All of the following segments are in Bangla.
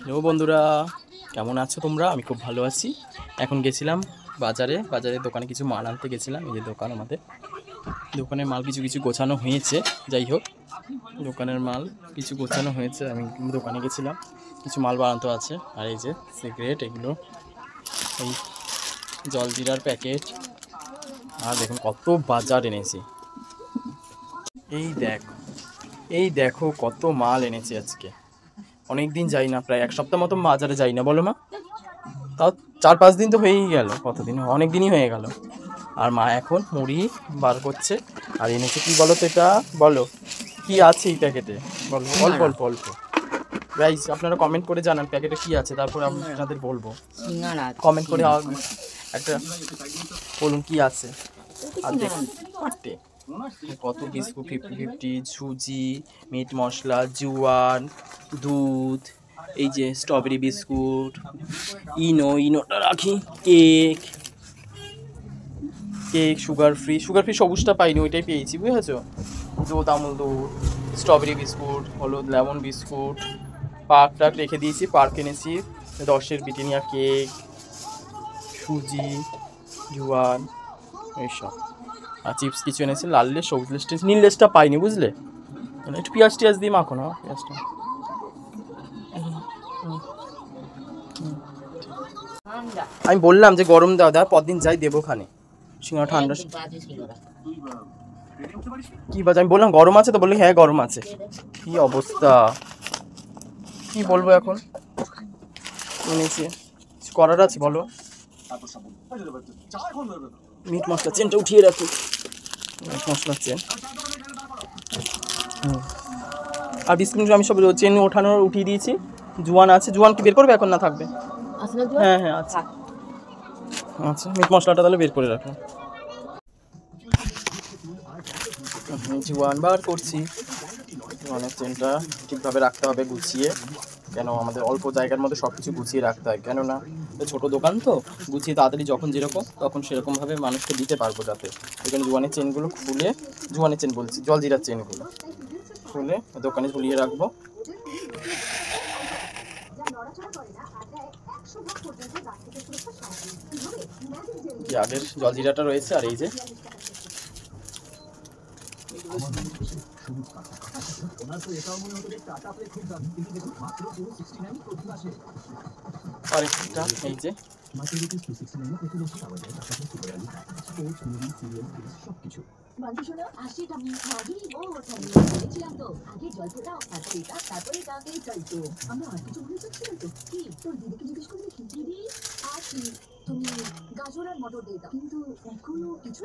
হ্যালো বন্ধুরা, কেমন আছো তোমরা? আমি খুব ভালো আছি। এখন গেছিলাম বাজারে দোকানে কিছু মাল আনতে গেছিলাম। এই যে দোকান, আমাদের দোকানের মাল কিছু কিছু গোছানো হয়েছে। যাই হোক, দোকানের মাল কিছু গোছানো হয়েছে। আমি দোকানে গেছিলাম, কিছু মাল বানাতে আছে। আর এই যে সিগারেট, এগুলো, এই জলজিরার প্যাকেট, আর দেখুন কত বাজার এনেছি। এই দেখো কত মাল এনেছি আজকে। অনেক দিন যাই না, প্রায় এক সপ্তাহ মতো বাজারে যাই না, বলো মা? তাও 4-5 দিন তো হয়েই গেল। কতদিন, অনেক দিনই হয়ে গেল। আর মা এখন মুড়ি বার করছে। আর এনেছে কি বলো তো, এটা বলো কি আছে এই প্যাকেটে, বলো। অল্প অল্প অল্প গাইস, আপনারা কমেন্ট করে জানান প্যাকেটে কি আছে, তারপর আমি আপনাদের বলবো। কমেন্ট করে একটা বলুন কি আছে। আর দেখুন কত বিস্কুট, 50-50, সুজি, মিট মশলা, জোয়ান, দুধ, এই যে স্ট্রবেরি বিস্কুট, ইনোটা রাখি, কেক, সুগার ফ্রি সবুজটা পাইনি, ওইটাই পেয়েছি, বুঝেছো? দুধ, আমুল দুধ, স্ট্রবেরি বিস্কুট, হলুদ লেমন বিস্কুট, পার্ক রেখে দিয়েছি। পার্ক এনেছি 10-এর ব্রিটানিয়া কেক, সুজি, জোয়ান, এইসব। আর চিপস কিছু এনেছি, লাল লেস, সবুজ লেস, নীল লেসটা পাইনি, বুঝলে? একটু পেঁয়াজ দিয়ে মাখো না পেঁয়াজটা। আমি বললাম যে গরম দাও, পরদিন যাই দেবো খানে সিঙ্গারা ঠান্ডা। কি বাজ, আমি বললাম গরম আছে তো, বললি হ্যাঁ গরম আছে। কি অবস্থা, কি বলবো এখন। এনেছি, করার আছে বলো। মিট মশলা চেনটা উঠিয়ে রাখি, মিট মশলার চেন। আর বিস্কুট আমি সব চেন ওঠানোর উঠিয়ে দিয়েছি। জোয়ান আছে, জোয়ান কি বের করবে এখন, না থাকবে? হ্যাঁ হ্যাঁ আচ্ছা আচ্ছা, মিট মশলাটা তাহলে বের করে রাখো। জোয়ান বার করছি। জোয়ানের চেনটা ঠিকভাবে রাখতে হবে গুছিয়ে, কেন আমাদের অল্প জায়গার মধ্যে সব কিছু গুছিয়ে রাখতে হয়। কেননা ছোটো দোকান তো, গুছিয়ে তাড়াতাড়ি যখন যেরকম তখন সেরকমভাবে মানুষকে দিতে পারবো। যাতে এখানে জোয়ানের চেনগুলো খুলে, জোয়ানের চেন বলছি, জলজিরার চেনগুলো খুলে দোকানে ঝুলিয়ে রাখবো। আগের জলজিরাটা রয়েছে। আর এই যে আরেকটা, এই যে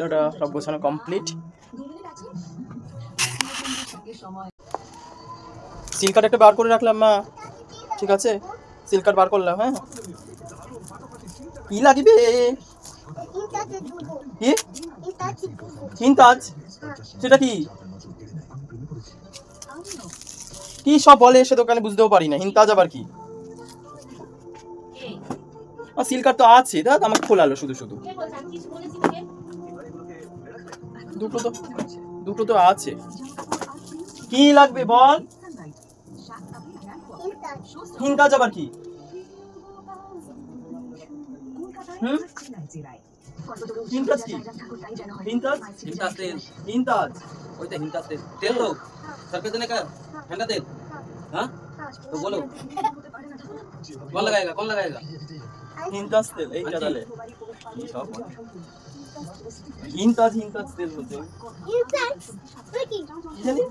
এটা সব গোছানো কমপ্লিট। সিল কার্ড একটা বার করে রাখলাম মা, ঠিক আছে? সিল কার্ড বার করলাম। হ্যাঁ, কি লাগবে? কি হিন্তাজ? সেটা কি কি সব বলে এসে দোকানে, বুঝতেও পারি না। হিন্তাজ আবার কি? সিল কার্ড তো আছে, দাদা আমাকে খোলালো শুধু শুধু। দুটো তো আছে। কি লাগবে বল? হিন্তাজ আবার কি? হিন্তাজ কি? हिंताज ওইটা हिंताज तेल दो सरके देने का ठंडा तेल। हाँ तो बोलो कौन लगाएगा हिंताज तेल এইটা डाले কি সব हिंताज तेल বলতে हिंताज কি জানি